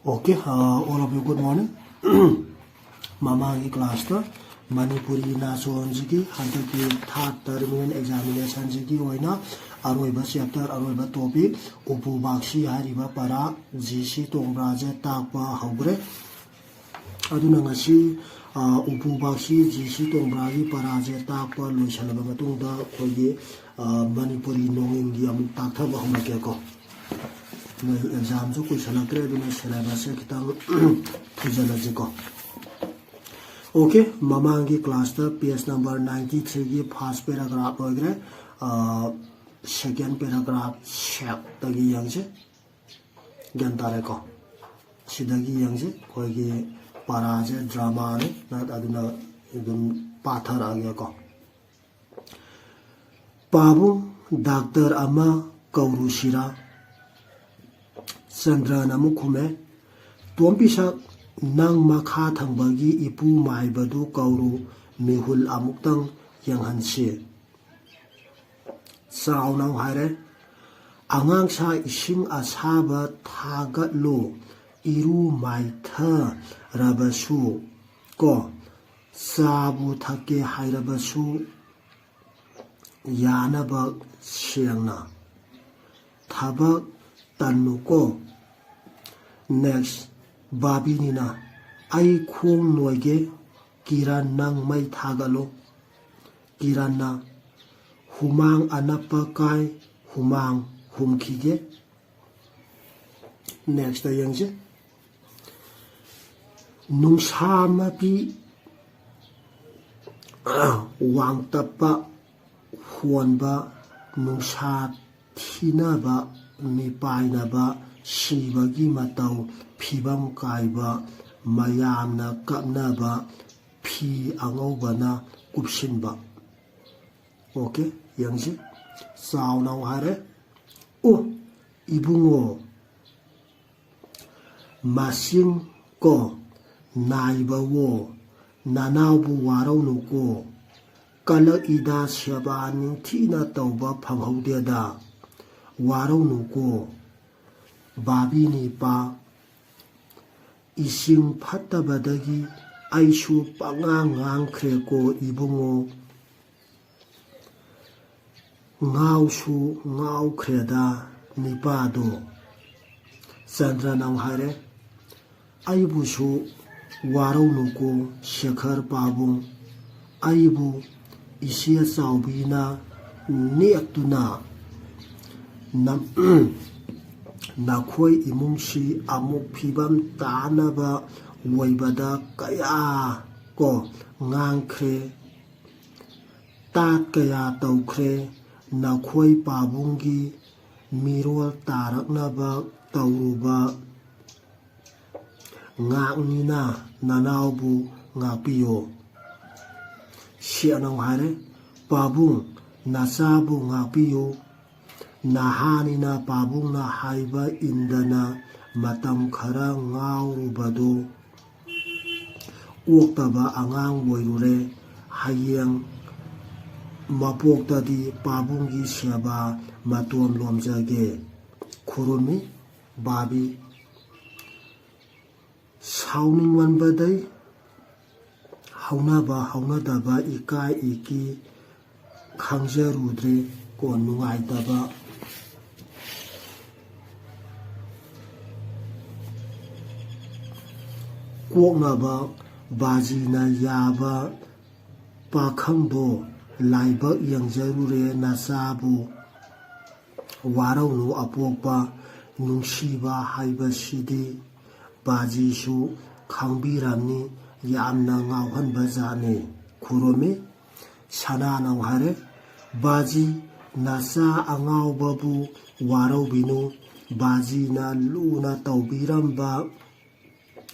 Okay, all of you good morning. Mama class ta Manipuri Nongin Hantaki third terminal examination jiki oina aroiba chapter aroiba topic upu bakshi hariba para GC tongbra je takpa haubre aduna ngasi upu bakshi GC tongbra gi para je takpa loisalaba matungda khoye Manipuri Nongin gi amuk takthaba homake ko exam जो कुछ अलग रहे तो मैं syllabus से किताब फुजला जी को okay ममांग की क्लास ता पेज नंबर 93 की फर्स्ट पैराग्राफ वगैरह सेकंड पैराग्राफ शेप तगी yang से गंतारे को सिदगी yang से कोई की पाराजे ड्रामा ने ना अदुना एकदम पाथर आ गया को पाबु डॉक्टर अमा कौरुशिरा Sandra Namukume, Twampisak Nang Makha Tangbagi Ipu Maibadu Kauru Mihul Amuktang Yang Hansi. Sao Nang Hare Angang Sa Ising Ashaba Tagat Lo Iru Maitha Rabasu Ko Sabu Take Hairabasu Yanabak Siangna Tabak Tanuko Next Babi Nina Ai Kung Noige Kiran Nang Mai Tagalo Kirana Humang Anapa Kai Humang Humkige Next Ayangje Nungsama Pi Wang Tapa Huanba Nungsat Tinaba Mipainaba Shibagi Matau Pibam Kaiba Mayamna Kapnaba Pi Angobana Kupshinba. Okay, Yangsi Sao Nau Hare O Ibungo Masing Ko Naiba Wo Nanabu Warau Ko Kala Ida Shabaning Tina Tauba Panghodeda Warau Nuko Babi Nipa Ising Patabadagi Aishu Pangang Kreko Ibungo Ngau Shu Ngau Kreda Nipado Sandra Nanghare Aibushu Warau Nuko Shekhar Pabung Aibu Isia Saubina Niatuna Nakoi imungsi amuk pibam tanaba waibada kaya ko ngangkre tat kaya taukre nakoi pabungi mirol taraknaba tauruba ngangnina nanaubu ngapiyo sianang hare pabung nasabu ngapiyo Nahanina Pabungna Haiba Indana Matam Khara Ngaurubado Uktaba Angang Wairure Hayang Mapoktadi Pabungi Shaba Matuam Lomjage Kurumi Babi Sauning Wan Badai Haunaba Haunadaba Ikai Iki Khangjarudre Ko Nungaitaba Kwoknaba Bajina Yaba Pakhangdo Laiba Yangjarure Nasabu Warau Apokpa Nungshiba Haiba Shidi Bajishu Khangbirani Yamna Ngauhan Bazane Kurome Sana Nanghare Baji Nasa Angau Babu Warau Binu Bajina Luna Taubiramba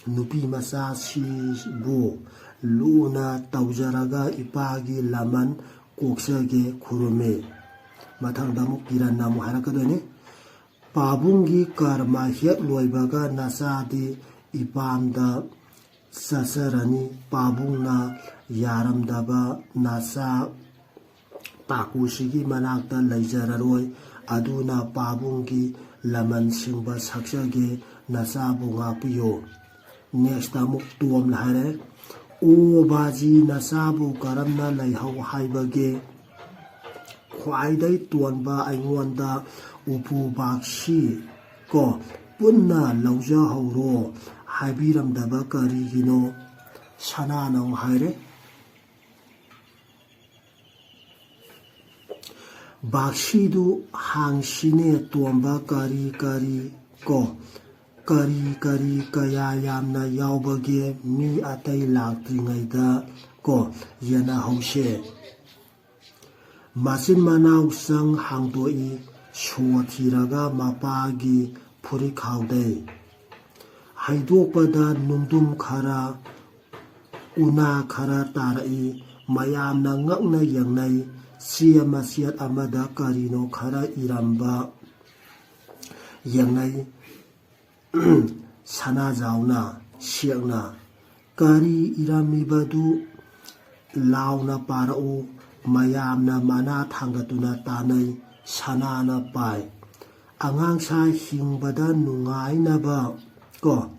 Nupi Masa Shibu Luna Taujaraga Ipagi Laman Koksage Kurume Matang Damuk Kiran Namu Harakadone Pabungi Karma Hiat Loibaga Nasadi Ipamda Sasarani Pabungna Yaramdaba Nasa Pakushigi Manakta Laijararoi Aduna Pabungi Laman Singba Saksage nachabu ngakpiyo. Next amuk tuam la hare o baji nachabu karamna laihau haibage khwaidai tuanba aingonda upu bakshi ko punna lauja hauro haibiramdaba karigino sananang haire bakshi du hangsine tuamba kari ko kari kaya yamna yaubage mi atai laktringaida ko yana hause masin manau sang hangdoi suathiraga mapagi puri khaude haidokpada nungdum khara una khara tarai mayamna ngakna yangnai siama siat amada karino khara iramba yangnai sana jauna siakna kari iramibadu launa parau mayamna mana thangatuna tanai sanana pai angangsa hingbada nungainaba ko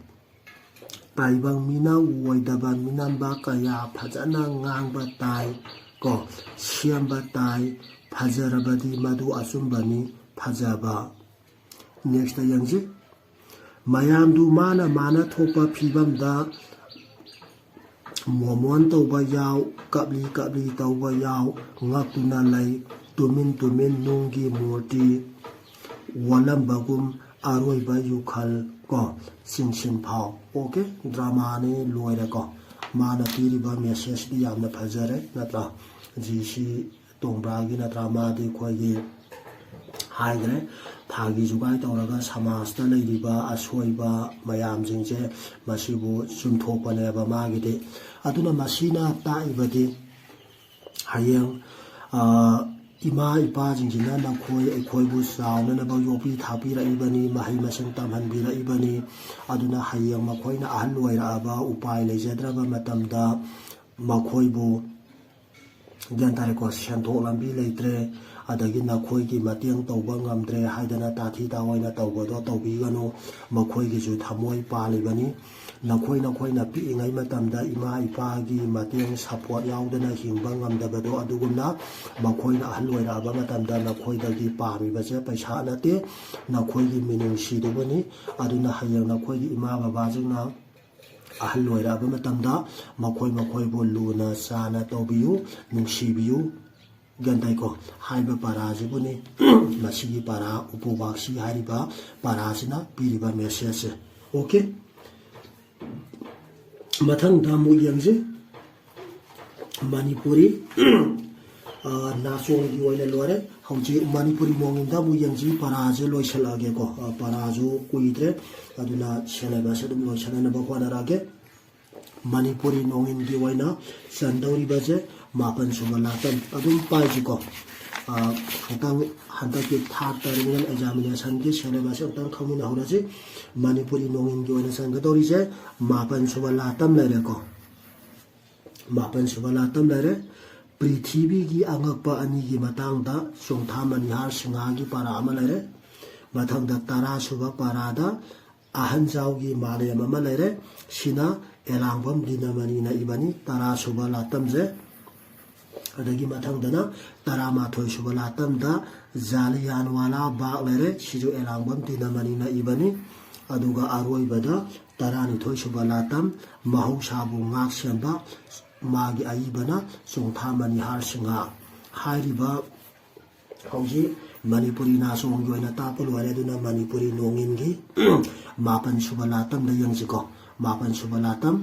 taibang mina uwaidaba minamba kaya phajana ngangba tai ko siamba tai phajarabadi madu asumbani phajaba. Next yangji mayamdu mana thopa phibamda momon tauba yaw kapli tauba yaw ngakuna lai tumin nungi murti walambagum aroiba yukhal ko sing phau. Okay, drama ni loire ko mana piriba message di yamna phajare natra jisi tongragi na drama di khoigi haigre thagi jugai tawraga samasta leiriba asoiba mayam jingje masibu chumthopane ba magide aduna masina taibadi hayang ima ipa jingjina nakhoi aikhoibu sauna na ba yopi thapira ibani mahi masang tamhanbira ibani aduna hayang makhoina ahal loira aba upai lejadraba matamda makhoibu gantare ko shanto lambi leitre adagi nakhoigi matiang tauba ngamdre haidana tathi tawaina taubodo taubigano makhoigi ju thamoi palibani nakhoina pi ingai matamda ima ipa gi matiang support yaudana hingba ngamdabado adugumna makhoina ahloi aba matamda nakhoidagi pamibaje paisa nate nakhoigi minungsi dubani aduna hayang nakhoigi ima baba jingna ahloi aba matamda makhoi bo luna sana taubiyu nungsibiyu gantai ko haiba paraji buni masigi para upubaksi hariba parasina piriba message. Okay, mathang damu yangje Manipuri nasong gi oina lore hauji Manipuri Nongin damu yangji paraje loisalage ko paraju kuidre aduna chelaba sedum loisana ba kwanarage Manipuri Nongin gi oina sandauri baje mapan subalatam adum paiji ko khotang handaki third terminal examination ki syllabus utang khamina horaji Manipuri Nongin gi oina sangadori je mapan subalatam lere ko mapan subalatam lere Prithibigi angakpa ani gi matangda songthamani har singa gi para ama lere mathangda tara suba parada ahanjau gi malayam ama lere sina elangbam dinamani na ibani tara suba latam je adagi mathangdana taramathoi suba latamda jaliyanwala bag lere siju elangbam dinamani na ibani aduga aroibada taranithoi suba latam mahausabu ngak semba magi aibana songthamani har singa hairiba hauji Manipuri nasong gi oina tapul wale duna Manipuri Nongin gi mapan suba latam da yangjiko mapan suba latam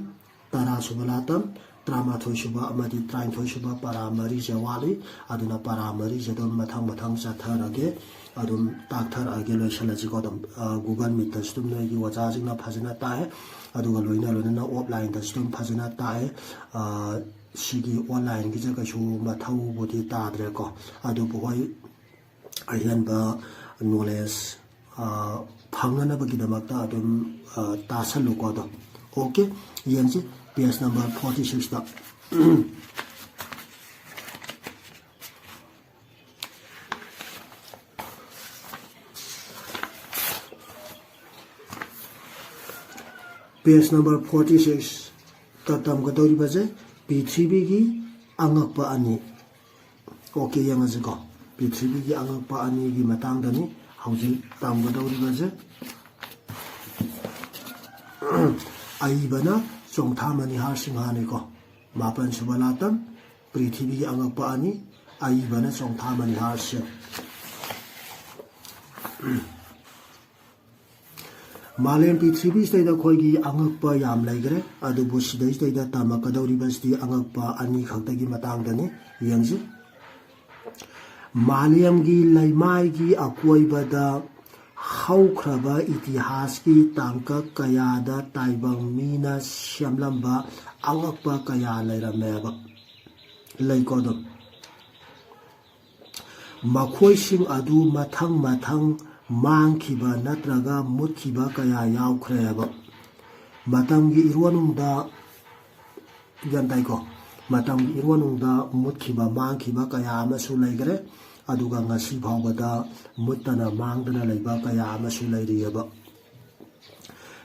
tara suba latam tramathoi suba amadi trainthoi suba paramari jawali aduna paramari jadon mathang chatharage adum takthar age loisalajiko dum Google Meet da stum ne gi wacha jingna phajana tae aduga loina offline da stum phajana tae sigi online gi jaga chu mathau bodi tadre ko adu boy ayanba knowledge phangana bagidamakta adum tasalu ko do. Okay, yanji page number 46 da Page number 46 tamgadoribase Prithibigi angakpa ani. Okay yangaziko Prithibigi angakpa ani gi matangdani hauji tamgadoribase aibana chongthamani harsingani ko mapan subalatam Prithibigi angakpa ani aibana chongthamani harsing Malem Prithibigi sida khoigi angakpa yam laigre adubu sidai sida tamakadoribasti angakpa ani khaktagi matangdani yangji Malem gi laimai gi akoibada haukraba itihas ki tangka kayada taibang mina siamlamba angakpa kaya lairameba laikodom makhoi adu mathang mangkhiba natraga mutkiba kaya yaukhreba matamgi irwanungda jantai ko matamgi irwanungda mutkiba mangkhiba kaya amasu laigre aduga ngasi phawbada muttana mangdana laiba kaya amasu lairiyaba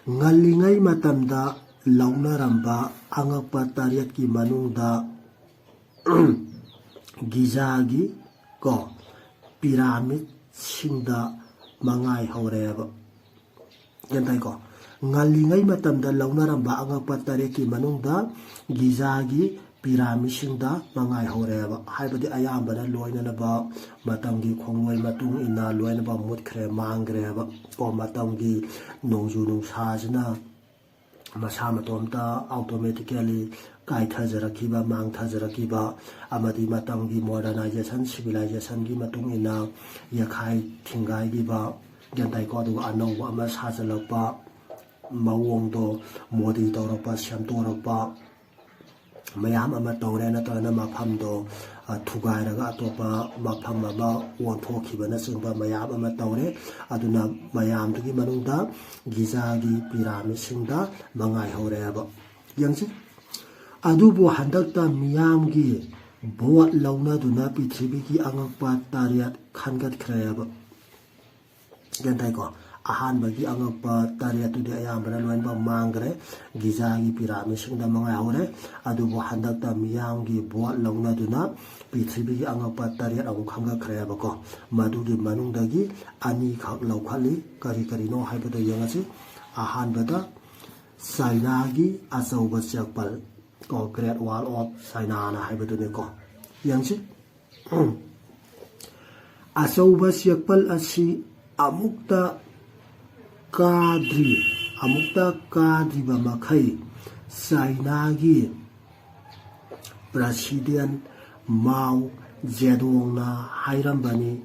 ngallingai matamda launaramba angakpa tariat ki manungda gizagi ko pyramid singda mangai haureba yantai ko ngallingai matamda launaramba angakpa tariat ki manungda gizagi pyramid singda mangai haureba haibadi ayambana loinanaba matamgi khongwai matung ina loinaba mutkhre mangreba ko matamgi nongju nungsajna masa matomta automatically kai thajarakiba mang thajarakiba amadi matamgi modernization civilization gi matung ina yakhai thingai giba jantai ko du anau ama sajalakpa mawongdo modi tawrapa syamtorapa mayam ama tawre na tana maphamdo thugairaga atopa mafam ama wonthokibana singba mayam ama tawre aduna mayam tugi manungda gizagi pyramid singda mangai horeba yangsi adubu handakta miyamgi bot launa duna Prithibigi angakpa tariat khangat khreba jantai ko ahanbagi angakpa tariat tudi ayambana loinba mangre gizagi pyramid singda mangai hore adubu handakta miyamgi bot launa duna Prithibigi angakpa tariat amu khanga khreba ko madugi manungdagi ani khak laukhali kari no haibada yangasi ahanbada China-gi achauba chakpal ko Great Wall of China na haibadune ko yangsi achauba chakpal asi amukta kadriba makhai China-gi President Mao Zedong na hairambani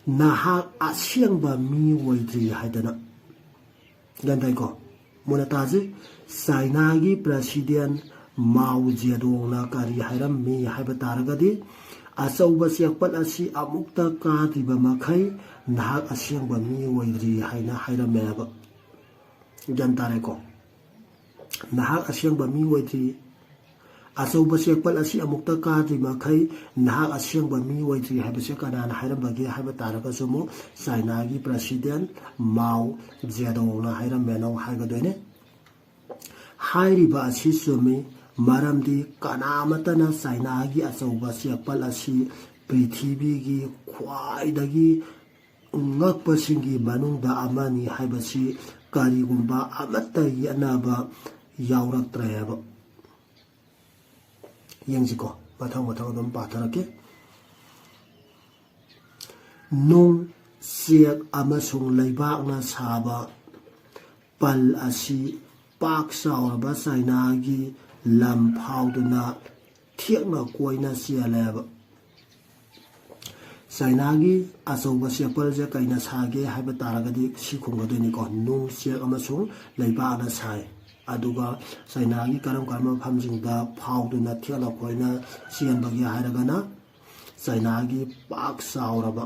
nahak asyangba mi waidri haidana gantai ko munataji China-gi President Mao Zedong na kari hairam mi haibataragadi achauba chakpal asi amukta kadriba makhai nahak asyangba mi waidri haina hairameba jantare ko nahak asyangba mi waidri achauba chakpal asi amukta kadri makhai nahak asyangba mi waidri haibase kanana hairambagi haibataraga sumo China-gi President Mao Zedong na hairameno haigadoine hairiba asi sumi maramdi kanamatana China-gi achauba chakpal asi Prithibigi khwaidagi ngakpasingi manungda amani haibasi karigumba amattagi anaba yauraktrayaba yangziko mathang dum patharake nung siak amasung laibakna saba pal asi pak sauraba China-gi lam phauduna thiakna koina sialeba China-gi achauba chakpal je kaina sage haiba taragadi sikhunggadoni ko nung siak amasung laibakna sai aduga China-gi karam famjingda phauduna thiakna koina sianbagi hairagana China-gi pak sauraba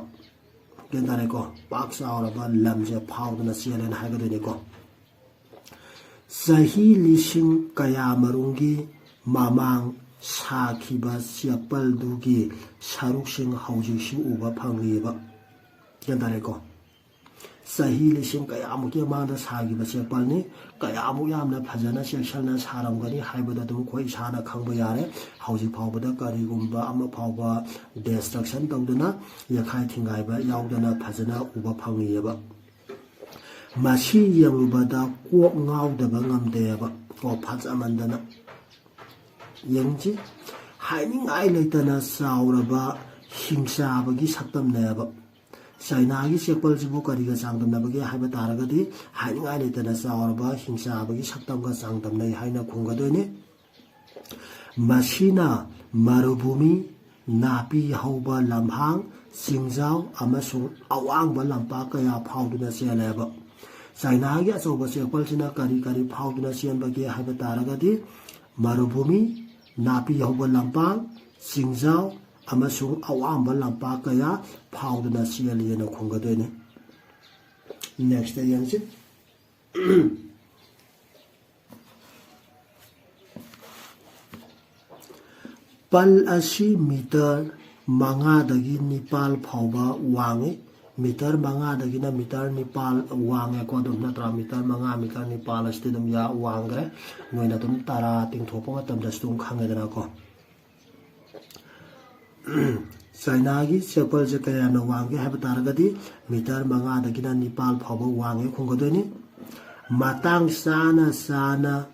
gendare ko pak sauraba lamje phauduna sialen haigadoni ko sahi lising kaya marungi mamang sakhiba chakpal dugi saruksing haujisi uba phangliba gendare ko Sahi lising kayamuki amanda sagi ba chekpalni kayamu yamna phajana sekshalna saramgani haibada dum khoi sana khangba yare hauji phawbada karigumba ama phawba destruction tawduna yakhai thingaiba yaudana phajana uba phangiyeba Mashi yangubada kok ngaudaba ngamdeba ko phajamandana yangji haining ai leitana sauraba hingsabagi saktamneba China gi sekpal jibu kariga sangdamnabagi haiba taragadi haining ai leitana sauraba hingsabagi saktamga sangdamnai haina khungadoine Masina marubhumi napi hauba lamhang singjau amasung awangba lampa kaya phawduna seleba China gi asoba sekpal sina kari phawduna senbagi haiba taragadi marubhumi napi hauba lampa singjau amasung awangba lampa kaya phawduna seliyana khungadoine Next yangsi Pal asi meter manga dagi nipal phawba wangi meter manga dagi na meter nipal wangi ko dum natra meter manga meter nipal asti dum ya wangre noina dum tara tingthopa matam dastung khangedana ko China gi sekpal je kaya na wangi haba taragadi meter manga dagi na nipal phawba wangi khungadoni matang sana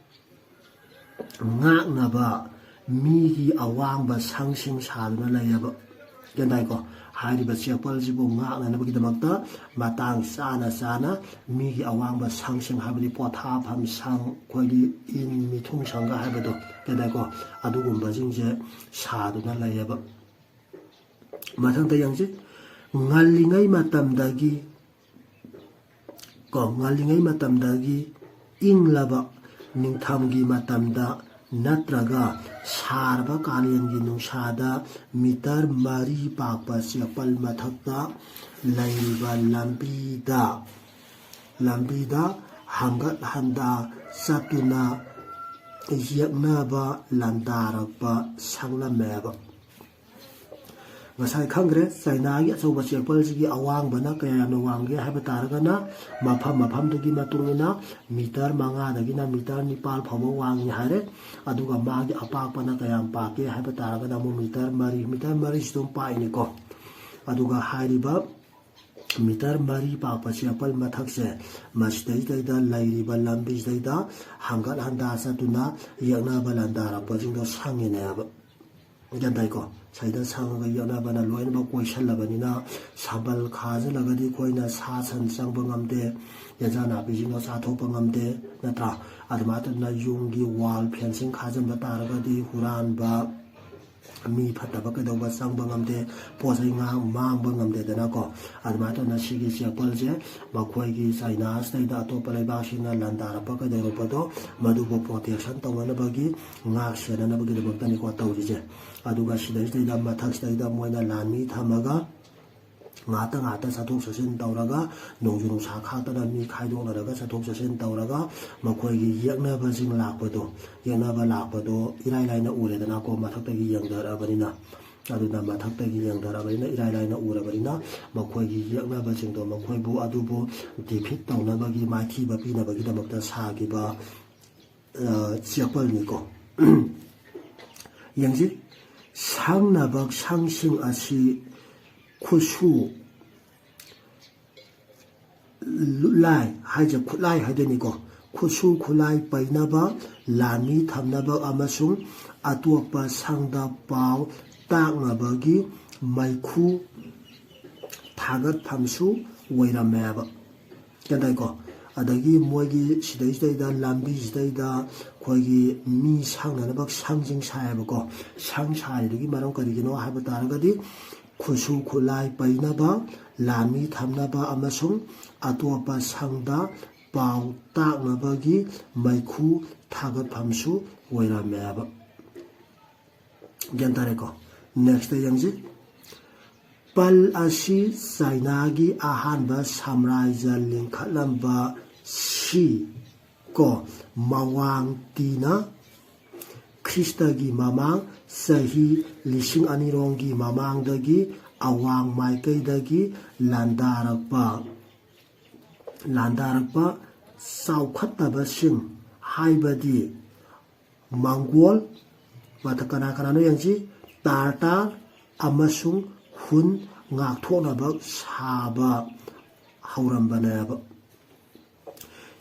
ngaknaba Migi awangba sangsing saduna layaba Gandai ko hariba sekpal jibu ngakna nabagidamagta matang sana migi awangba sangsing habadi potha pham sang kholi in mithung sanga habado gandai ko adugumba jingje saduna layaba Mathangta yangje ngallingai matamdagi inglaba ningthamgi matamda Natraga sarba kalian ginung sada meter mari pakpa sekpal mathakta laiba lambida hangat handa satuna yaknaba landarakpa sanglameba Masai khangre China gi asoba sekpal sigi awangba kaya no wangge haba taragana mafam dugi matungina meter manga dagina meter nipal phawba wangi hare aduga magi apakpa na kaya pake haba taragana mu meter mari stum paini ko aduga hariba meter mari pakpa sekpal mathakse masdai daida lairiba lambi daida hangat handa satuna yakna balandara pajingdo sangine aba Gandai ko Saida sangaga yana bana loin ba question labanina sabal khaja lagadi koina sa san sangba ngamde yajana bijino sa thopa ngamde natra admata na yungi wall fencing khaja ba taragadi huran ba mi phataba ka doba sangba ngamde posai nga mangba ngamde dana ko admata na sigi sekpal je ba khoi gi China staida to palai ba singa landara pa ka dero pado madubo protection tawna bagi nga sena na bagi de tani ko tawri je aduga sidai mathak sidai moina lami thamaga ngata sathok sasin tawraga nongjunu sakha ta mi khaidona raga sathok sasin tawraga makhoi gi yakna ba jing lakpado irai laina uredana ko mathak ta gi yangdara barina aduna mathak ta gi yangdara barina irai laina urabarina makhoi gi yakna ba jing do makhoi bu adubu defeat tawna ba gi mathi ba pina ba gi damakta sagi ba sekpal ni ko yangji 상나박 상승 아시 쿠수 라이 하이제 쿨라이 하되니고 쿠수 쿨라이 빠이나바 라미 탐나바 아마숭 아투아빠 상다 파우 딱나바기 마이쿠 타갓 탐수 오이라메바 깐다이고 adagi moigi sidai lambi sidai koigi mi sangna bak sangjing saeba ko sang sai dagi marang karigino haba taragadi khusu khulai paina ba lami thamna ba amasung atopa sangda pau takna bagi maikhu thagat phamsu oira meba gantare ko next yangji pal asi sainagi ahanba samraija lingkhalamba si ko mawang tina Kristagi mamang sahi lising anirongi mamang dagi awang maikai dagi landarakpa ꯂꯥꯟꯗꯥꯔꯛꯄ ꯆꯥꯎꯈꯠꯇꯕꯁꯤꯡ ꯍꯥꯏꯕꯗꯤ ꯃꯪꯒꯣꯜ ꯀꯅꯥꯅꯣ ꯌꯦꯡꯁꯤ ꯇꯥꯔꯇꯥꯔ ꯑꯃꯁꯨꯡ ꯍꯨꯟ ꯉꯥꯛꯊꯣꯛꯅꯕ ꯁꯥꯕ ꯍꯧꯔꯝꯕꯅꯦꯕ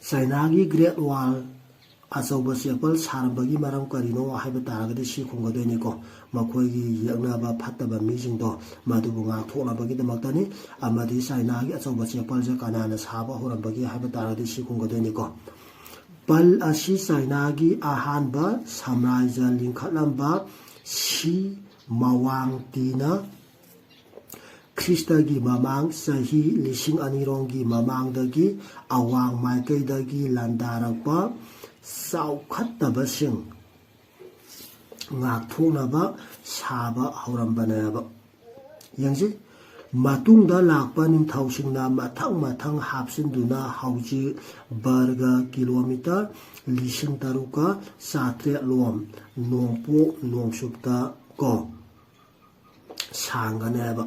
ꯆꯥꯏꯅꯥꯒꯤ great ꯋꯥꯜ ꯑꯆꯧꯕ ꯆꯦꯛꯄꯜ ꯁꯥꯔꯝꯕꯒꯤ ꯃꯔꯝ ꯀꯔꯤꯅꯣ ꯍꯥꯏꯕ ꯇꯥꯔꯒꯗꯤ ꯁꯤ ꯈꯨꯝꯒꯗꯣꯏꯅꯤꯀꯣ ꯃꯈꯣꯏꯒꯤ ꯌꯦꯛꯅꯕ ꯐꯠꯇꯕ ꯃꯤꯁꯤꯡꯗꯣ ꯃꯗꯨꯕꯨ ꯉꯥꯛꯊꯣꯛꯅꯕꯒꯤꯗꯃꯛꯇꯅꯤ ꯑꯃꯗꯤ ꯆꯥꯏꯅꯥꯒꯤ ꯑꯆꯧꯕ ꯆꯦꯛꯄꯜꯁꯦ ꯀꯅꯥꯅ ꯁꯥꯕ ꯍꯧꯔꯝꯕꯒꯦ ꯍꯥꯏꯕ ꯇꯥꯔꯒꯗꯤ ꯁꯤ ꯈꯨꯝꯒꯗꯣꯏꯅꯤꯀꯣ ꯄꯜ ꯑꯁꯤ ꯆꯥꯏꯅꯥꯒꯤ ꯑꯍꯥꯟꯕ ꯁꯥꯝꯔꯥꯖ꯭ꯌ ꯂꯤꯡꯈꯠꯂꯝꯕ ꯁꯤ ꯃꯋꯥꯡꯇꯤꯅ ꯈ꯭ꯔꯤꯁꯇꯒꯤ ꯃꯃꯥꯡ ꯆꯍꯤ 2000ꯒꯤ ꯃꯃꯥꯡꯗꯒꯤ ꯑꯋꯥꯡ ꯃꯥꯏꯀꯩꯗꯒꯤ ꯂꯥꯟꯗꯥꯔꯛꯄ ꯆꯥꯎꯈꯠꯇꯕꯁꯤꯡ ꯉꯥꯛꯊꯣꯛꯅꯕ ꯁꯥꯕ ꯍꯧꯔꯝꯕꯅꯦꯕ ꯌꯦꯡꯁꯤ ꯃꯇꯨꯡꯗ ꯂꯥꯛꯄ ꯅꯤꯡꯊꯧꯁꯤꯡꯅ ꯃꯊꯪ ꯍꯥꯞꯆꯤꯟꯗꯨꯅ ꯍꯧꯖꯤꯛ ꯕꯔꯒ ꯀꯤꯂꯣꯃꯤꯇꯔ 3,800 ꯂꯣꯝ ꯅꯣꯡꯄꯣꯛ ꯅꯣꯡꯆꯨꯞꯇ ꯀꯣ ꯁꯥꯡꯒꯅꯦꯕ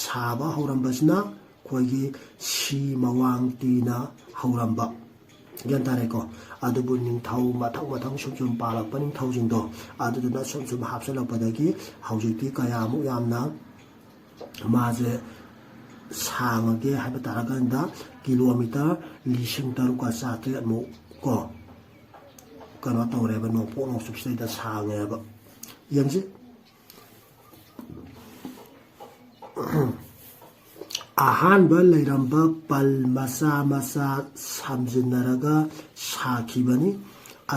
ꯁꯥꯕ ꯍꯧꯔꯝꯕꯁꯤꯅ ꯑꯩꯈꯣꯏꯒꯤ ꯁꯤ ꯃꯋꯥꯡꯇꯤꯅ ꯍꯧꯔꯝꯕ ꯒ꯭ꯌꯥꯟ ꯇꯥꯔꯦꯀꯣ ꯑꯗꯨꯕꯨ ꯅꯤꯡꯊꯧ ꯃꯊꯪ ꯁꯨꯝ ꯄꯥꯜꯂꯛꯄ ꯅꯤꯡꯊꯧꯁꯤꯡꯗꯣ ꯑꯗꯨꯗꯨꯅ ꯁꯨꯝ ꯍꯥꯞꯆꯤꯜꯂꯛꯄꯗꯒꯤ ꯍꯧꯖꯤꯛꯇꯤ ꯀꯌꯥꯃꯨꯛ ꯌꯥꯝꯅ माजे सांगे है तारकांदा किलोमीटर 3,800 मु को कनो तौरेब नोपो नोसुबसिदा सांगेब यंगजी अहानबा लेरंबा पल मसा सामजिनरगा साखिबनी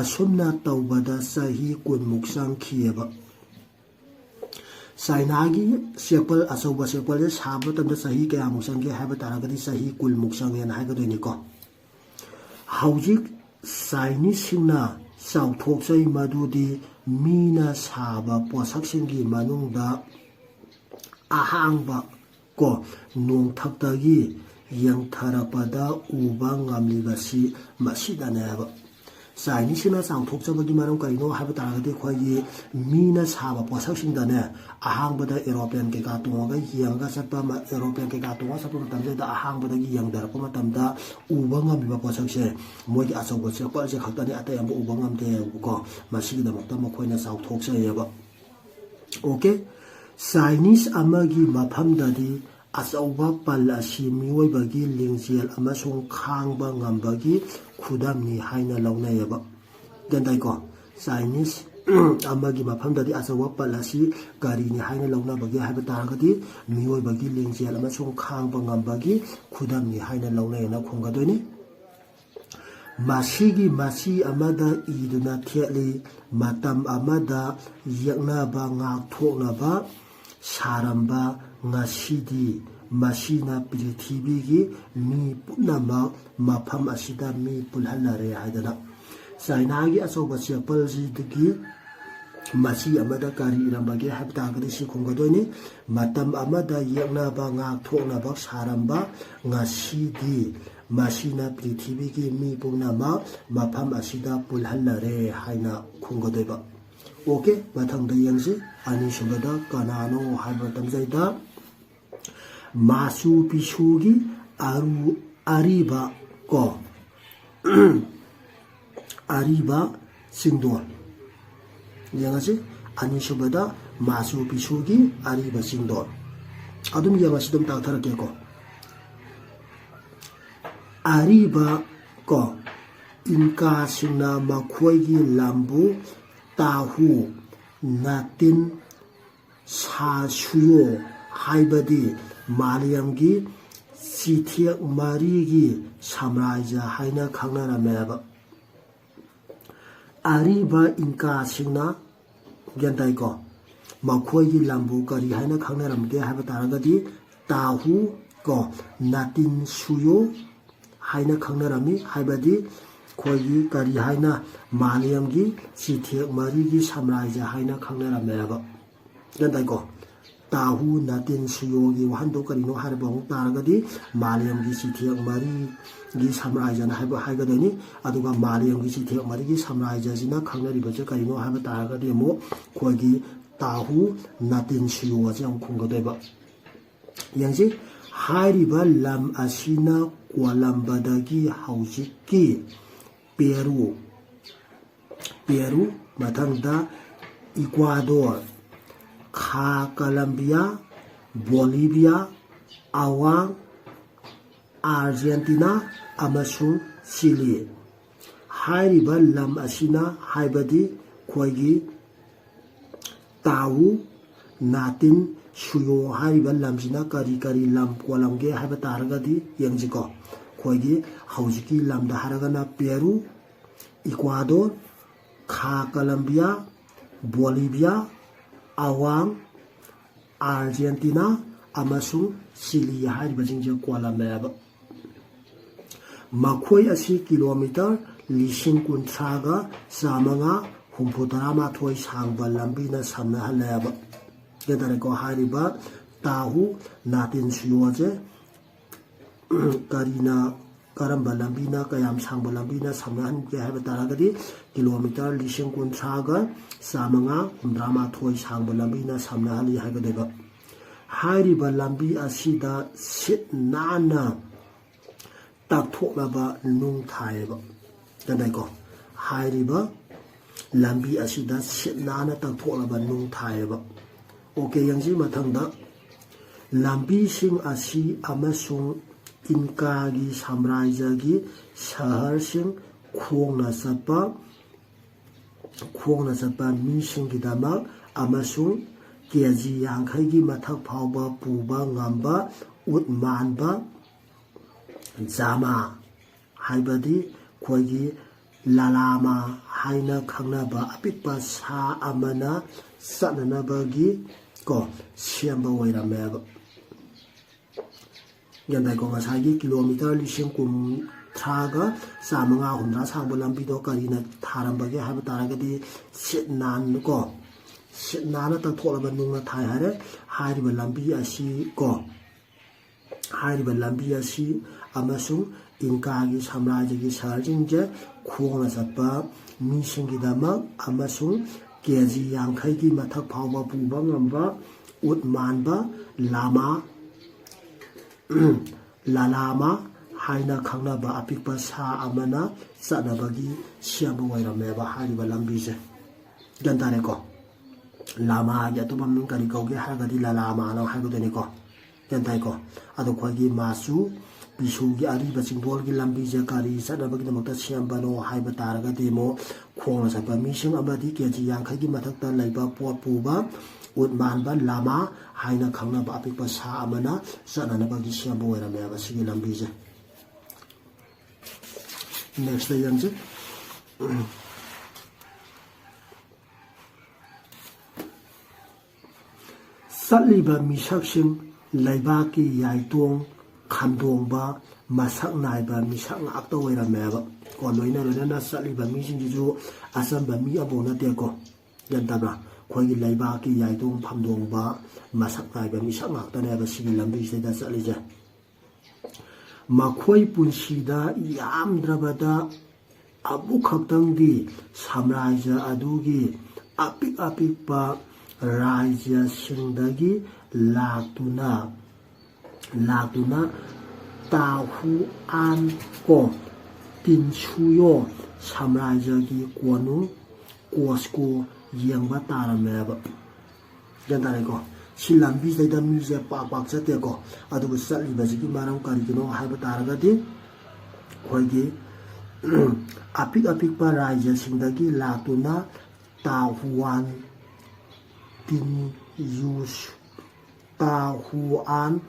असुमना तौबदा सही कुनमुक सांखियेबा चाइनागी सेपल अचौबा सेपल साब तमदा सही कयामुक संगे हाइबा तारगदी सही कुलमुक संगेन हाइगदोइनिको हौजिक चाइनीज सिंगना चाउथोकसै मदुदी मीना साबा पोसाकसिंगी मनुंगदा अहांगबा को नोंथक्तगी यंगथरपदा उबा ngamlibasi masidaneaba चाइनीसना चाउथोकचबगी मरम करिनो हाइबा तारगदी खोयि मीना साबा पोसाकसिंगदने अहांगबदा एरोप्लेन केका तोंगा यंगा चटपा एरोप्लेन केका तोंगा चटपा मतमजेदा अहांगबदगी यंगदरपा मतमदा उबा ngamliba पोसाकसे मोगी अचौबा चेपलसे खक्तनि अतै अमबा उबा ngamदेको मसिगिदमक्ता मखोयना चाउथोकचयेबा ओके चाइनीस अमगी मफमददी अचौबा पल असि मिओइबगी लिंगजेल अमसुंग खांगबा ngambagi खुदामनि हाइना लौनायबा गन्दाइको चाइनीस अमगी मफमददी अचौबा पल असि गारिनि हाइना लौनाबगी हाइबा तारगदी मिओइबगी लिंगजेल अमसुंग खांगबा ngambagi खुदामनि हाइना लौनायना खुंगदोइनि मासिगी मासी अमदा इदुना थेली मतम अमदा यक्नाबा ngakthoknaba सारंबा ngasiदी मसीना पृथ्वीगी मी पुनमक मफम असिदा मी पुलहलरे हाइदना चाइनागी अचौबा चेपलजिदगी मसी अमदा कारी इरंबगे हाइबतागदी सि खुंगदोइनि मतम अमदा यक्नाबा ngakthoknaba सारंबा ngasiदी मसीना पृथ्वीगी मी पुनमक मफम असिदा पुलहलरे हाइना खुंगदोइबा ओके मथंगदा यंगसि अनिसुबदा कनानो हाइबा तमजैदा मासु पिछुगी अरीबा को अरीबा सिंदोन यंगसि अनिसुबदा मासु पिछुगी अरीबा सिंदोन अदुम यंगसि दम ताथरके को अरीबा को इनका सिंना मखोयगी लांबु ताहु नातिन सासुयो हाइबदी मालियमगी सिथियक मारीगी साम्राज्य हाइना खांगनारामेबा अरीबा इनका सिंना गन्दाइको मखोयगी लांबु करी हाइना खांगनारामगे हाइबा तारगदी ताहु को नातिन सुयो हाइना खांगनारामी हाइबदी खोयगी करी हाइना मालियमगी सिथियक मारीगी साम्राज्य हाइना खांगनारामेबा गन्दाइको ताहु नातिन सुयोगी वहान्दो करिनो हारबा तारगदी मालियमगी सिथियक मारीगी साम्राज्य हाइबा हाइगदोइनि अदुगा मालियमगी सिथियक मारीगी साम्राज्य जिना खांगनारिबजे करिनो हाइबा तारगदी मो खोयगी ताहु नातिन सुयो जे खुंगदोइबा Yangtze Hairiba lam asina Kualambadagi haujiki Peru matangda Ecuador Kha Colombia Bolivia Awang Argentina amasung Chile Hairiba lam asina haibadi khoigi Tawu Natin Suyo Hairiba lamsina kari lam Kualamge haiba taragadi yengziko khoigi haujiki lamda haragana Peru Ecuador Kha Colombia Bolivia Awang Argentina amasung Chile hairiba jingje Kualameba Makhoi asi kilometer Lising Kuntraga Samanga Humputarama Toy Sangba Lambina Samna Haleba Gedareko Hariba Tahu Natin Suyoje Karina Karamba Lambina Kayam Sangba Lambina Samna Habataragadi kilometer Lising Kuntraga Samanga Humdrama Toy Sangba Lambina Samna Hali Hagadeba Hariba Lambi Asida Sit Nana Taktoklaba Nung Thaiba Gandai Hairiba Lambi Asida Sitnana Taktoklaba Nung Thaiba Okay Yangji Matangda Lambi Sing Asi Amasung Inkagi Samrajagi Sahar Sing Khongna Sapa Mising Gidamak Amasung Keji Yankhaigi Mathak Phauba Puba Ngamba Utmanba Zama Haibadi Khoigi Lalama Haina Khangnaba Apikpa Sa Amana Satnanabagi Ko Siamba Wairameba Yandai Ko Ngasagi kilometer Lising Kum Traga Samanga Hundra Sangba Lambido Karina Tarambagi Habataragadi Sitnan Ko Sitnana Taktoklaba Nunga Thai Hare Hairiba Lambi Asi Ko Hairiba Lambi Asi Amasung Inkagi Samrajagi Sarjingje Khongna Sapa Misingidama Amasung Keji Yankhaigi Mathak Phauba Puba Ngamba Utmanba Lama Lalama Haina Khangnaba Apikpa Sa Amana Satnabagi Siamba Wairameba Hairiba Lambije Gantareko Lama Yatubam Kari Kauge Hagadi Lalama no Hagudeniko Gantaiko Adokwagi Masu Bisugi Ariba Singbolgi Lambi Jakari Sadabagi Mota Siambano Haiba Taraga Demo Khongna Sapa Mising Abadi Keji Yankhaigi Mathakta Laiba Pot Puba Utmanba Lama Haina Khangnaba Apikpa Sa Amana Satnanabagi Siamba Wairameba Sigi Lambije Next day Yangji Satliba Misaksing Laibaki Yaitong Khandongba Masak Naiba Misak Ngakta Wairameba Ko Loina Lona Satliba Misingju Asamba Mi Abona Teko Yantabra Khoigi Laibaki Yaitong Phamdongba Masak Naiba Misak Ngakta Neba Sigi Lambi Seda Satlija Makhoi Punsida Yamdrabada Abu Khaktangdi Samraja Adugi Apikpa Raja Singdagi Latuna Tahu An Ko Tinsuyo Samrajagi Kwanu Kosko Yangba Tarameba Gantareko Silambi Seda Muse Pak Sateko Adu Satlibasiki Maram Karikino Haiba Taragati Khoigi Apikpa Raja Singdagi Latuna Tahuan Tahuan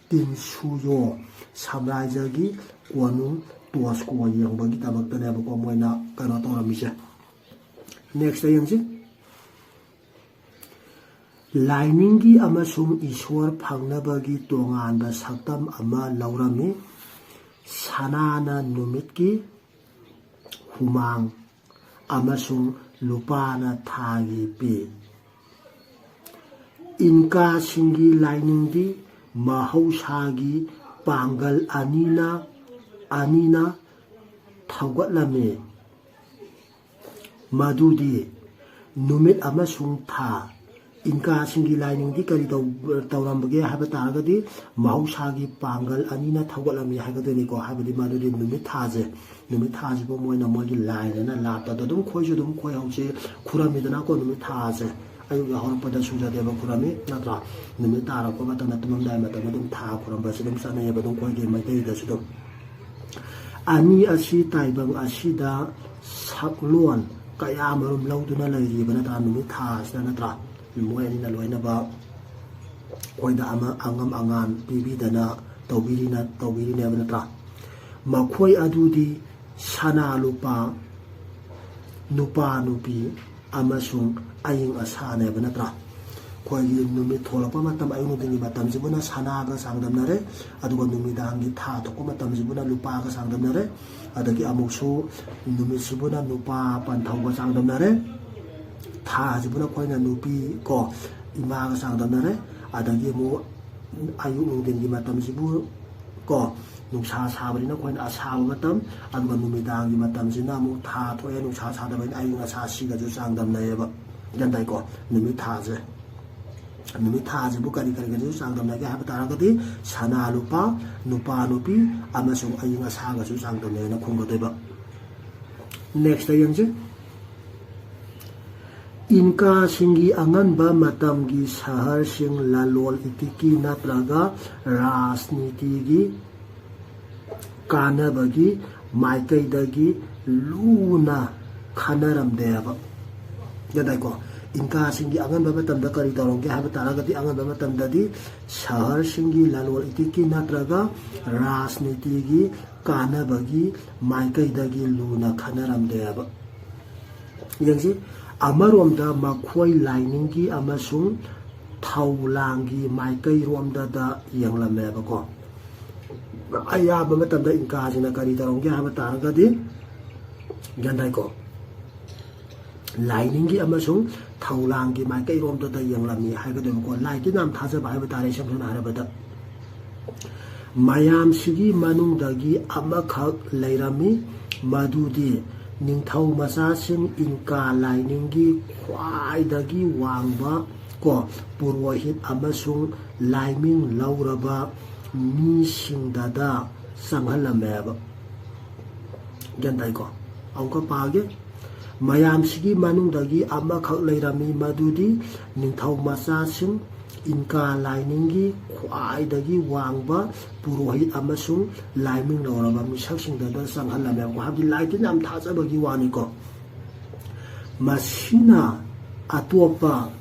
Tinsuyo Samrajagi Kwanu Tosko Yangbagi Tabaktaneba Ko Moina Kanotora Misha Next day Yangsi Lainingi Amasum Iswar Pangnabagi Tonganba Saktam Ama Laurami Sanana Numitki Humang Amasum Lupana Thagi Pi Inka Singi Lainingdi Mahausagi Pangal Anina Thaugatlame Madudi Numit Amasung Tha ꯏꯟꯀꯥꯁꯤꯡꯒꯤ ꯂꯥꯏꯅꯤꯡꯗꯤ ꯀꯔꯤ ꯇꯧꯔꯝꯕꯒꯦ ꯍꯥꯏꯕ ꯇꯥꯔꯒꯗꯤ ꯃꯍꯧꯁꯥꯒꯤ ꯄꯥꯡꯒꯜ ꯑꯅꯤꯅ ꯊꯧꯒꯠꯂꯝꯃꯤ ꯍꯥꯏꯒꯗꯣꯏꯅꯤꯀꯣ ꯍꯥꯏꯕꯗꯤ ꯃꯗꯨꯗꯤ ꯅꯨꯃꯤꯠ ꯊꯥꯁꯤꯕꯨ ꯃꯣꯏꯅ ꯃꯣꯏꯒꯤ ꯂꯥꯏꯅ ꯂꯥꯠꯄꯗ ꯑꯗꯨꯝ ꯈꯣꯏꯁꯨ ꯑꯗꯨꯝ ꯈꯣꯏ ꯍꯧꯁꯤ ꯈꯨꯔꯝꯃꯤꯗꯅꯀꯣ ꯅꯨꯃꯤꯠ ꯊꯥꯁꯦ ꯑꯌꯨꯛ ꯍꯧꯔꯛꯄꯗ ꯁꯨꯖꯗꯦꯕ ꯈꯨꯔꯝꯃꯤ ꯅꯠꯇ꯭ꯔꯥ ꯅꯨꯃꯤꯠ ꯇꯥꯔꯛꯄ ꯃꯇꯝꯗ ꯇꯨꯝꯃꯝꯗꯥꯏ ꯃꯇꯝꯗ ꯑꯗꯨꯝ ꯊꯥ ꯈꯨꯔꯝꯕꯁꯤ ꯑꯗꯨꯝ ꯆꯠꯅꯩꯌꯦꯕ ꯑꯗꯨꯝ ꯑꯩꯈꯣꯏꯒꯤ ꯃꯩꯇꯩꯗꯁꯨ ꯑꯗꯨꯝ ꯑꯅꯤ ꯑꯁꯤ ꯇꯥꯏꯕꯪ ꯑꯁꯤꯗ ꯁꯛꯂꯣꯟ ꯀꯌꯥ ꯃꯔꯨꯝ ꯂꯧꯗꯨꯅ ꯂꯩꯔꯤꯕ ꯅꯠꯇ꯭ꯔꯥ ꯅꯨꯃꯤꯠ ꯊꯥꯁꯤꯗ ꯅꯠꯇ꯭ꯔꯥ ꯃꯣꯏ ꯑꯅꯤꯅ ꯂꯣꯏꯅꯕ ꯑꯩꯈꯣꯏꯗ ꯑꯉꯝ ꯑꯉꯥꯟ ꯄꯤꯕꯤꯗꯅ ꯇꯧꯕꯤꯔꯤꯅꯦꯕ ꯅꯠꯇ꯭ꯔꯥ ꯃꯈꯣꯏ ꯑꯗꯨꯗꯤ ꯁꯅꯥ ꯂꯨꯄꯥ ꯅꯨꯄꯥ ꯅꯨꯄꯤ ꯑꯃꯁꯨꯡ ꯑꯏꯪ ꯑꯁꯥꯅꯦꯕ ꯅꯠꯇ꯭ꯔꯥ ꯑꯩꯈꯣꯏꯒꯤ ꯅꯨꯃꯤꯠ ꯊꯣꯛꯂꯛꯄ ꯃꯇꯝ ꯑꯌꯨꯛ ꯅꯨꯡꯊꯤꯟꯒꯤ ꯃꯇꯝꯁꯤꯕꯨꯅ ꯁꯅꯥꯒ ꯆꯥꯡꯗꯝꯅꯔꯦ ꯑꯗꯨꯒ ꯅꯨꯃꯤꯗꯥꯡꯒꯤ ꯊꯥ ꯊꯣꯛꯄ ꯃꯇꯝꯁꯤꯕꯨꯅ ꯂꯨꯄꯥꯒ ꯆꯥꯡꯗꯝꯅꯔꯦ ꯑꯗꯒꯤ ꯑꯃꯨꯛꯁꯨ ꯅꯨꯃꯤꯠꯁꯤꯕꯨꯅ ꯅꯨꯄꯥ ꯄꯟꯊꯧꯒ ꯆꯥꯡꯗꯝꯅꯔꯦ ꯊꯥꯁꯤꯕꯨꯅ ꯑꯩꯈꯣꯏꯅ ꯅꯨꯄꯤ ꯀꯣ ꯏꯃꯥꯒ ꯆꯥꯡꯗꯝꯅꯔꯦ ꯑꯗꯒꯤ ꯑꯃꯨꯛ ꯑꯌꯨꯛ ꯅꯨꯡꯊꯤꯟꯒꯤ ꯃꯇꯝꯁꯤꯕꯨ ꯀꯣ ꯅꯨꯡꯁꯥ ꯁꯥꯕꯅꯤꯅ ꯑꯩꯈꯣꯏꯅ ꯑꯁꯥꯕ ꯃꯇꯝ ꯑꯗꯨꯒ ꯅꯨꯃꯤꯗꯥꯡꯒꯤ ꯃꯇꯝꯁꯤꯅ ꯑꯃꯨꯛ ꯊꯥ ꯊꯣꯛꯑꯦ ꯅꯨꯡꯁꯥ ꯁꯥꯗꯕꯅꯤꯅ ꯑꯌꯨꯛ ꯑꯁꯥ ꯁꯤꯒꯁꯨ ꯆꯥꯡꯗꯝꯅꯩꯌꯦꯕ ꯒ꯭ꯌꯥꯟ ꯇꯥꯏꯀꯣ ꯅꯨꯃꯤꯠ ꯊꯥꯁꯤꯕꯨ ꯀꯔꯤꯒꯁꯨ ꯆꯥꯡꯗꯝꯅꯒꯦ ꯍꯥꯏꯕ ꯇꯥꯔꯒꯗꯤ ꯁꯅꯥ ꯂꯨꯄꯥ ꯅꯨꯄꯥ ꯅꯨꯄꯤ ꯑꯃꯁꯨꯡ ꯑꯏꯪ ꯑꯁꯥꯒꯁꯨ ꯆꯥꯡꯗꯝꯅꯩꯅ ꯈꯨꯝꯒꯗꯣꯏꯕ ꯅꯦꯛꯁꯇ ꯌꯦꯡꯁꯤ ꯏꯟꯀꯥꯁꯤꯡꯒꯤ ꯑꯉꯟꯕ ꯃꯇꯝꯒꯤ ꯁꯍꯔꯁꯤꯡ ꯂꯂꯣꯟ ꯏꯇꯤꯛꯀꯤ ꯅꯠꯇ꯭ꯔꯒ ꯔꯥꯖꯅꯤꯇꯤꯒꯤ ꯀꯥꯟꯅꯕꯒꯤ ꯃꯥꯏꯀꯩꯗꯒꯤ ꯂꯨꯅ ꯈꯟꯅꯔꯝꯗꯦꯕ ꯒ꯭ꯌꯥꯟ ꯏꯟꯀꯥꯁꯤꯡꯒꯤ ꯑꯉꯟꯕ ꯃꯇꯝꯗ ꯀꯔꯤ ꯇꯧꯔꯝꯒꯦ ꯍꯥꯏꯕ ꯇꯥꯔꯒꯗꯤ ꯑꯉꯟꯕ ꯃꯇꯝꯗꯗꯤ ꯁꯍꯔꯁꯤꯡꯒꯤ ꯂꯂꯣꯟ ꯏꯇꯤꯛꯀꯤ ꯅꯠꯇ꯭ꯔꯒ ꯔꯥꯖꯅꯤꯇꯤꯒꯤ ꯀꯥꯟꯅꯕꯒꯤ ꯃꯥꯏꯀꯩꯗꯒꯤ ꯂꯨꯅ ꯈꯟꯅꯔꯝꯗꯦꯕ ꯌꯦꯡꯁꯤ ꯑꯃꯔꯣꯝꯗ ꯃꯈꯣꯏ ꯂꯥꯏꯅꯤꯡꯒꯤ ꯑꯃꯁꯨꯡ ꯊꯧꯂꯥꯡꯒꯤ ꯃꯥꯏꯀꯩꯔꯣꯝꯗ ꯌꯦꯡꯂꯝꯃꯦꯕꯀꯣ ꯑꯌꯥꯝꯕ ꯃꯇꯝꯗ ꯏꯟꯀꯥꯁꯤꯡꯅ ꯀꯔꯤ ꯇꯧꯔꯝꯒꯦ ꯍꯥꯏꯕ ꯇꯥꯔꯒꯗꯤ ꯒ꯭ꯌꯥꯟ ꯇꯥꯏꯀꯣ ꯂꯥꯏꯅꯤꯡꯒꯤ ꯑꯃꯁꯨꯡ ꯊꯧꯂꯥꯡꯒꯤ ꯃꯥꯏꯀꯩꯔꯣꯝꯗ ꯌꯦꯡꯂꯝꯃꯤ ꯍꯥꯏꯒꯗꯣꯏꯕꯀꯣ ꯂꯥꯏꯗꯤ ꯌꯥꯝ ꯊꯥꯖꯕ ꯍꯥꯏꯕ ꯇꯥꯔꯦ ꯏꯁꯝ ꯁꯝꯅ ꯍꯥꯏꯔꯕꯗ ꯃꯌꯥꯝꯁꯤꯒꯤ ꯃꯅꯨꯡꯗꯒꯤ ꯑꯃꯈꯛ ꯂꯩꯔꯝꯃꯤ ꯃꯗꯨꯗꯤ ꯅꯤꯡꯊꯧ ꯃꯆꯥꯁꯤꯡ ꯏꯟꯀꯥ ꯂꯥꯏꯅꯤꯡꯒꯤ ꯈ꯭ꯋꯥꯏꯗꯒꯤ ꯋꯥꯡꯕ ꯄꯨꯔꯣꯍꯤꯠ ꯑꯃꯁꯨꯡ ꯂꯥꯏꯃꯤꯡ ꯂꯧꯔꯕ ꯃꯤꯁꯤꯡꯗ ꯆꯪꯍꯜꯂꯝꯃꯦꯕ ꯒ꯭ꯌꯥꯟ ꯇꯥꯏꯀꯣ ꯑꯃꯨꯛꯀ ꯄꯥꯒꯦ ꯃꯌꯥꯝꯁꯤꯒꯤ ꯃꯅꯨꯡꯗꯒꯤ ꯑꯃꯈꯛ ꯂꯩꯔꯝꯃꯤ ꯃꯗꯨꯗꯤ ꯅꯤꯡꯊꯧ ꯃꯆꯥꯁꯤꯡ ꯏꯟꯀꯥ ꯂꯥꯏꯅꯤꯡꯒꯤ ꯈ꯭ꯋꯥꯏꯗꯒꯤ ꯋꯥꯡꯕ ꯄꯨꯔꯣꯍꯤꯠ ꯑꯃꯁꯨꯡ ꯂꯥꯏꯃꯤꯡ ꯂꯧꯔꯕ ꯃꯤꯁꯛꯁꯤꯡꯗ ꯆꯪꯍꯜꯂꯝꯃꯦꯕꯀꯣ ꯍꯥꯏꯕꯗꯤ ꯂꯥꯏꯇꯤꯟ ꯌꯥꯝ ꯊꯥꯖꯕꯒꯤ ꯋꯥꯅꯤꯀꯣ ꯃꯁꯤꯅ ꯑꯇꯣꯞꯄ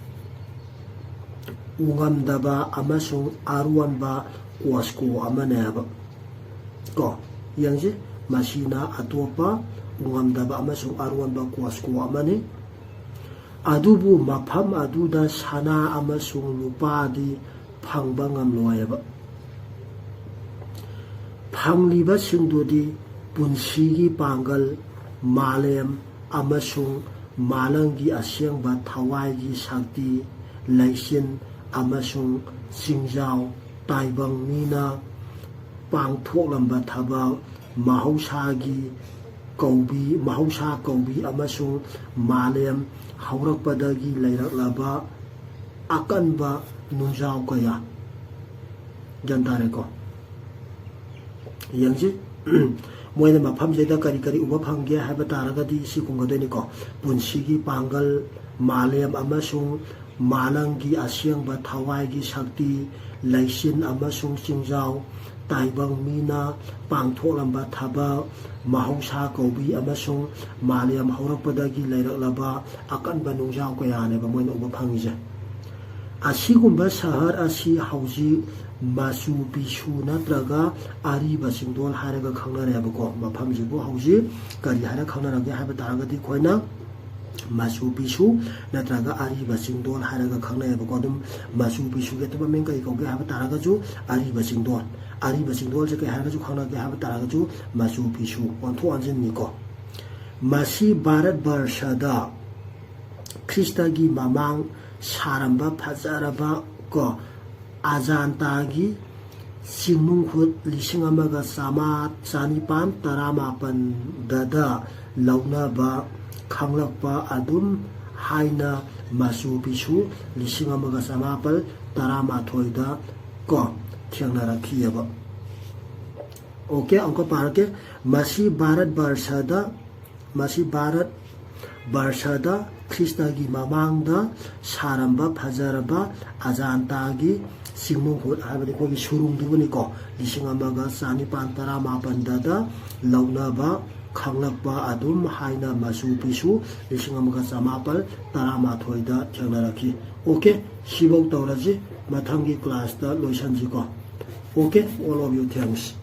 ꯎꯉꯝꯗꯕ ꯑꯃꯁꯨꯡ ꯑꯔꯣꯟꯕ ꯀꯣꯁꯀꯣ ꯑꯃꯅꯦꯕ ꯀꯣ ꯌꯦꯡꯁꯤ ꯃꯁꯤꯅ ꯑꯇꯣꯞꯄ ꯎꯉꯝꯗꯕ ꯑꯃꯁꯨꯡ ꯑꯔꯣꯟꯕ ꯀꯣꯁꯀꯣ ꯑꯃꯅꯤ ꯑꯗꯨꯕꯨ ꯃꯐꯝ ꯑꯗꯨꯗ ꯁꯅꯥ ꯑꯃꯁꯨꯡ ꯂꯨꯄꯥꯗꯤ ꯐꯪꯕ ꯉꯝꯂꯣꯏꯕ ꯐꯪꯂꯤꯕꯁꯤꯡꯗꯨꯗꯤ ꯄꯨꯟꯁꯤꯒꯤ ꯄꯥꯡꯒꯜ ꯃꯥꯂꯦꯝ ꯑꯃꯁꯨꯡ ꯃꯥꯂꯪꯒꯤ ꯑꯁꯦꯡꯕ ꯊꯋꯥꯏꯒꯤ ꯁꯛꯇꯤ ꯂꯩꯆꯤꯟ ꯑꯃꯁꯨꯡ ꯆꯤꯡꯖꯥꯎ ꯇꯥꯏꯕꯪ ꯃꯤꯅ ꯄꯥꯡꯊꯣꯛꯂꯝꯕ ꯊꯕꯛ ꯃꯍꯧꯁꯥ ꯀꯧꯕꯤ ꯑꯃꯁꯨꯡ ꯃꯥꯂꯦꯝ ꯍꯧꯔꯛꯄꯗꯒꯤ ꯂꯩꯔꯛꯂꯕ ꯑꯀꯟꯕ ꯅꯨꯡꯖꯥꯎ ꯀꯌꯥ ꯒ꯭ꯌꯥꯟ ꯇꯥꯔꯦꯀꯣ ꯌꯦꯡꯁꯤ ꯃꯣꯏꯅ ꯃꯐꯝꯁꯤꯗ ꯀꯔꯤ ꯎꯕ ꯐꯪꯒꯦ ꯍꯥꯏꯕ ꯇꯥꯔꯒꯗꯤ ꯁꯤ ꯈꯨꯝꯒꯗꯣꯏꯅꯤꯀꯣ ꯄꯨꯟꯁꯤꯒꯤ ꯄꯥꯡꯒꯜ ꯃꯥꯂꯦꯝ ꯑꯃꯁꯨꯡ ꯃꯥꯂꯪꯒꯤ ꯑꯁꯦꯡꯕ ꯊꯋꯥꯏꯒꯤ ꯁꯛꯇꯤ ꯂꯩꯆꯤꯟ ꯑꯃꯁꯨꯡ ꯆꯤꯡꯖꯥꯎ ꯇꯥꯏꯕꯪ ꯃꯤꯅ ꯄꯥꯡꯊꯣꯛꯂꯝꯕ ꯊꯕꯛ ꯃꯍꯧꯁꯥ ꯀꯧꯕꯤ ꯑꯃꯁꯨꯡ ꯃꯥꯂꯦꯝ ꯍꯧꯔꯛꯄꯗꯒꯤ ꯂꯩꯔꯛꯂꯕ ꯑꯀꯟꯕ ꯅꯨꯡꯖꯥꯎ ꯀꯌꯥꯅꯦꯕ ꯃꯣꯏꯅ ꯎꯕ ꯐꯪꯉꯤꯁꯦ ꯑꯁꯤꯒꯨꯝꯕ ꯁꯍꯔ ꯑꯁꯤ ꯍꯧꯖꯤꯛ ꯃꯆꯨ ꯄꯤꯁꯨ ꯅꯠꯇ꯭ꯔꯒ ꯑꯔꯤꯕ ꯆꯤꯡꯗꯣꯜ ꯍꯥꯏꯔꯒ ꯈꯪꯅꯔꯦꯕꯀꯣ ꯃꯐꯝꯁꯤꯕꯨ ꯍꯧꯖꯤꯛ ꯀꯔꯤ ꯍꯥꯏꯅ ꯈꯪꯅꯔꯒꯦ ꯍꯥꯏꯕ ꯇꯥꯔꯒꯗꯤ ꯑꯩꯈꯣꯏꯅ ꯃꯆꯨ ꯄꯤꯁꯨ ꯅꯠꯇ꯭ꯔꯒ ꯑꯔꯤꯕ ꯆꯤꯡꯗꯣꯜ ꯍꯥꯏꯔꯒ ꯈꯪꯅꯩꯌꯦꯕꯀꯣ ꯑꯗꯨꯝ ꯃꯆꯨ ꯄꯤꯁꯨꯒꯤ ꯑꯇꯣꯞꯄ ꯃꯤꯡ ꯀꯔꯤ ꯀꯧꯒꯦ ꯍꯥꯏꯕ ꯇꯥꯔꯒꯁꯨ ꯑꯔꯤꯕ ꯆꯤꯡꯗꯣꯜꯁꯦ ꯀꯩ ꯍꯥꯏꯔꯒꯁꯨ ꯈꯪꯅꯒꯦ ꯍꯥꯏꯕ ꯇꯥꯔꯒꯁꯨ ꯃꯆꯨ ꯄꯤꯁꯨ ꯑꯣꯟꯊꯣꯛ ꯑꯣꯟꯁꯤꯟꯅꯤꯀꯣ ꯃꯁꯤ ꯚꯥꯔꯠ ꯕꯔꯁꯗ ꯈ꯭ꯔꯤꯁꯇꯒꯤ ꯃꯃꯥꯡ ꯁꯥꯔꯝꯕ ꯐꯖꯔꯕ ꯑꯖꯥꯟꯇꯥꯒꯤ ꯆꯤꯡꯅꯨꯡꯈꯨꯠ 1918ꯗ ꯂꯧꯅꯕ ꯈꯪꯂꯛꯄ ꯑꯗꯨꯝ haina masu pisu lising amaga samapal taramathoida ko thengnarakhiaba okay angko parake masi Bharat Barshada Krishna gi mamangda saramba phajaraba ajantagi singmung hut habadi ko gi surung dubani ko lising amaga sanipan taramapanda da launaba khanglakpa adum haina masu pisu lising amaga samapal taramathoida thengnarakhi okay sibok tawraji mathangi class da loisanji ko okay all of you thanks